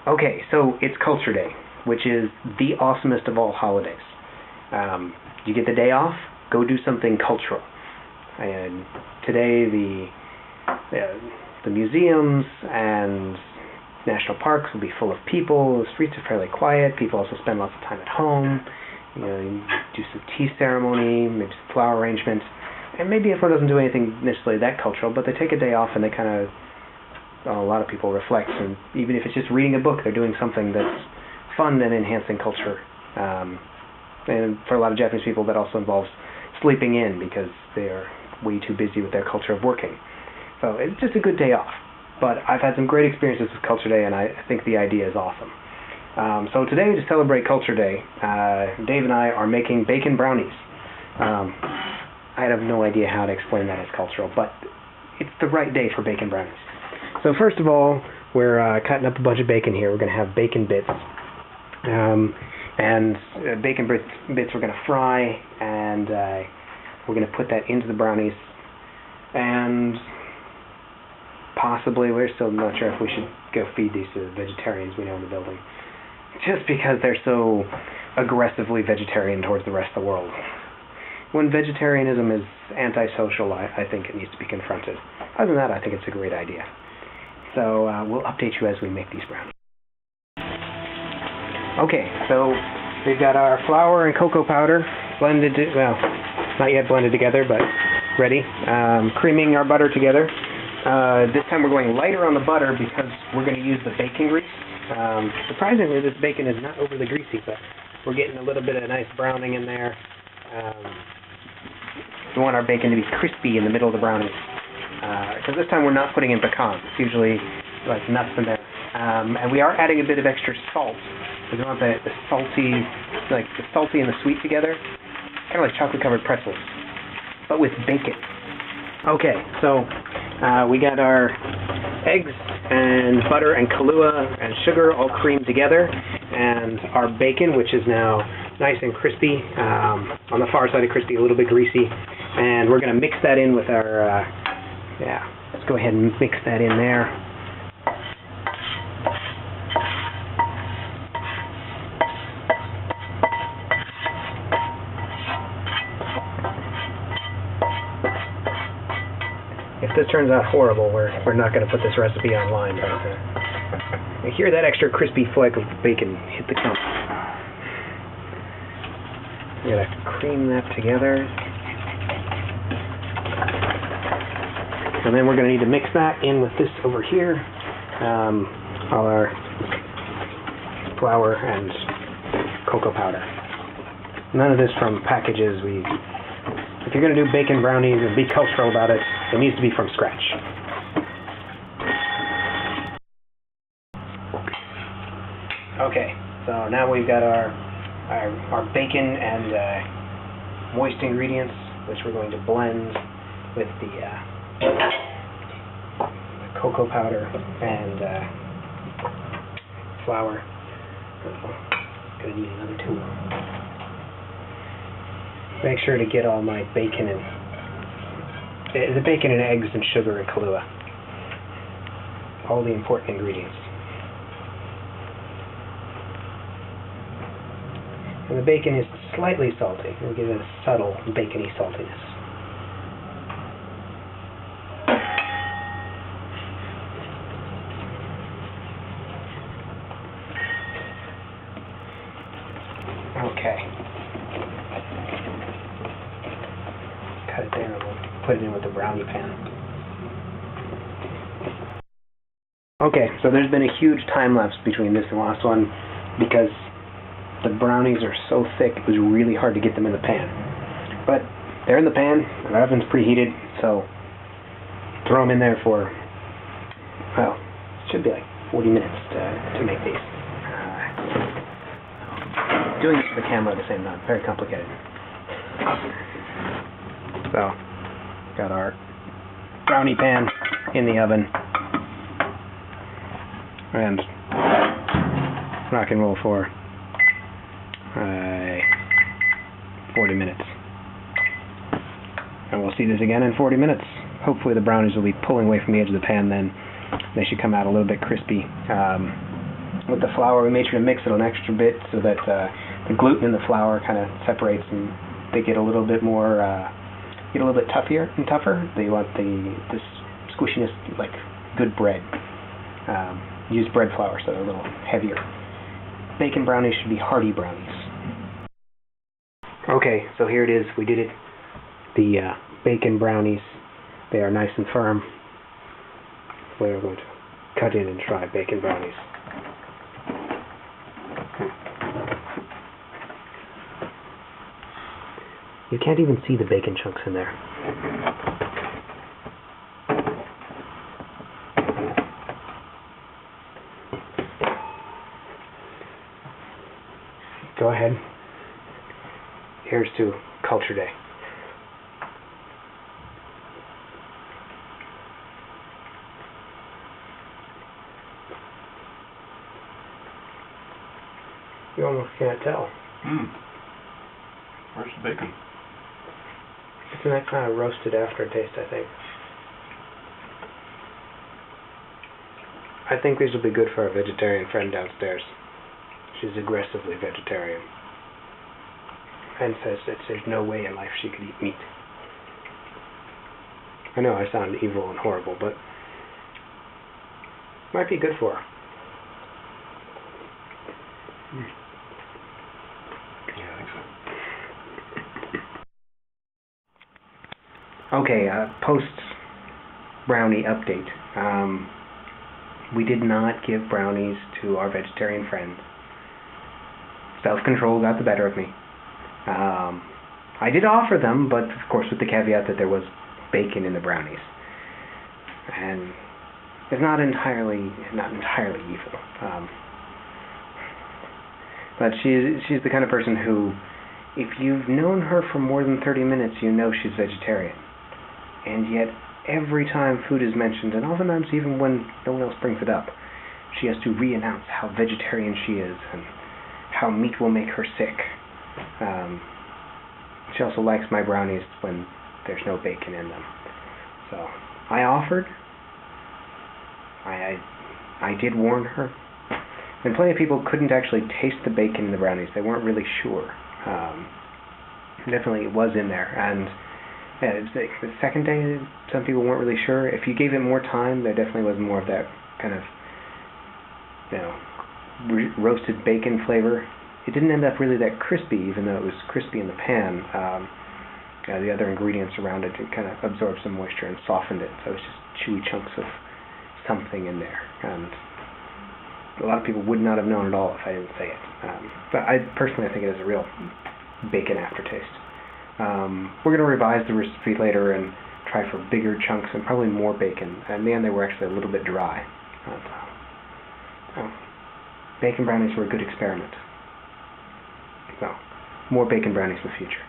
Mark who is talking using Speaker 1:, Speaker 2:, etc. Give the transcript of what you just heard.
Speaker 1: Okay, so it's Culture Day, which is the awesomest of all holidays. You get the day off, go do something cultural. And today the museums and national parks will be full of people. The streets are fairly quiet. People also spend lots of time at home. You do some tea ceremony, maybe some flower arrangement. And maybe everyone doesn't do anything necessarily that cultural, but they take a day off and they kind of, a lot of people reflect. And even if it's just reading a book, they're doing something that's fun and enhancing culture. And for a lot of Japanese people, that also involves sleeping in because they are way too busy with their culture of working. So it's just a good day off. But I've had some great experiences with Culture Day, and I think the idea is awesome. So today, to celebrate Culture Day, Dave and I are making bacon brownies. I have no idea how to explain that as cultural, but it's the right day for bacon brownies. So first of all, we're cutting up a bunch of bacon here. We're going to have bacon bits. Bacon bits we're going to fry, and we're going to put that into the brownies. And possibly, we're still not sure if we should go feed these to the vegetarians we know in the building, just because they're so aggressively vegetarian towards the rest of the world. When vegetarianism is antisocial, I think it needs to be confronted. Other than that, I think it's a great idea. So we'll update you as we make these brownies. Okay, so we've got our flour and cocoa powder blended, well, not yet blended together, but ready. Creaming our butter together. This time we're going lighter on the butter because we're going to use the bacon grease. Surprisingly, this bacon is not overly greasy, but we're getting a little bit of nice browning in there. We want our bacon to be crispy in the middle of the brownies. Because this time we're not putting in pecans. It's usually like nuts in there. And we are adding a bit of extra salt. Because we want the salty and the sweet together. Kind of like chocolate-covered pretzels, but with bacon. Okay, so we got our eggs and butter and Kahlua and sugar all creamed together, and our bacon, which is now nice and crispy, on the far side of crispy, a little bit greasy, and we're going to mix that in with our, let's go ahead and mix that in there. If this turns out horrible, we're not going to put this recipe online, but you hear that extra crispy fleck of bacon hit the cup. We're going to cream that together. And then we're going to need to mix that in with this over here. All our flour and cocoa powder. None of this from packages. If you're going to do bacon brownies and be cultural about it, it needs to be from scratch. Okay, so now we've got our bacon and moist ingredients, which we're going to blend with the cocoa powder and flour. Gonna need another tool. Make sure to get all my bacon and eggs and sugar and Kahlua. All the important ingredients. And the bacon is slightly salty. We'll give it a subtle bacony saltiness. Okay. Cut it there and we'll put it in with the brownie pan. Okay, so there's been a huge time lapse between this and the last one because the brownies are so thick it was really hard to get them in the pan. But they're in the pan, the oven's preheated, so throw them in there for, well, it should be like 40 minutes to make these. Doing this with the camera at the same time, very complicated. So, got our brownie pan in the oven, and rock and roll for 40 minutes. And we'll see this again in 40 minutes. Hopefully the brownies will be pulling away from the edge of the pan then. They should come out a little bit crispy. with the flour, we made sure to mix it an extra bit so that the gluten in the flour kind of separates and they get a little bit more, get a little bit tougher. They want this squishiness like good bread. Use bread flour so they're a little heavier. Bacon brownies should be hearty brownies. Okay, so here it is. We did it. The bacon brownies. They are nice and firm. We are going to cut in and try bacon brownies. You can't even see the bacon chunks in there. Go ahead. Here's to Culture Day. You almost can't tell.
Speaker 2: Where's the bacon?
Speaker 1: It's in that kind of roasted aftertaste, I think. I think these will be good for our vegetarian friend downstairs. She's aggressively vegetarian and says that there's no way in life she could eat meat. I know I sound evil and horrible, but might be good for her.
Speaker 2: Yeah, I think so.
Speaker 1: Okay, post-brownie update. We did not give brownies to our vegetarian friends. Self-control got the better of me. I did offer them, but of course with the caveat that there was bacon in the brownies. And it's not entirely evil. But she's the kind of person who, if you've known her for more than 30 minutes, you know she's vegetarian. And yet, every time food is mentioned, and oftentimes even when no one else brings it up, she has to re-announce how vegetarian she is and how meat will make her sick. She also likes my brownies when there's no bacon in them. So, I offered. I did warn her. And plenty of people couldn't actually taste the bacon in the brownies. They weren't really sure. Definitely it was in there. And the second day, some people weren't really sure. If you gave it more time, there definitely was more of that kind of, roasted bacon flavor. It didn't end up really that crispy, even though it was crispy in the pan. The other ingredients around it kind of absorbed some moisture and softened it. So it was just chewy chunks of something in there. And a lot of people would not have known at all if I didn't say it. But I personally think it has a real bacon aftertaste. We're going to revise the recipe later and try for bigger chunks and probably more bacon. In the end, they were actually a little bit dry. Bacon brownies were a good experiment. So, more bacon brownies in the future.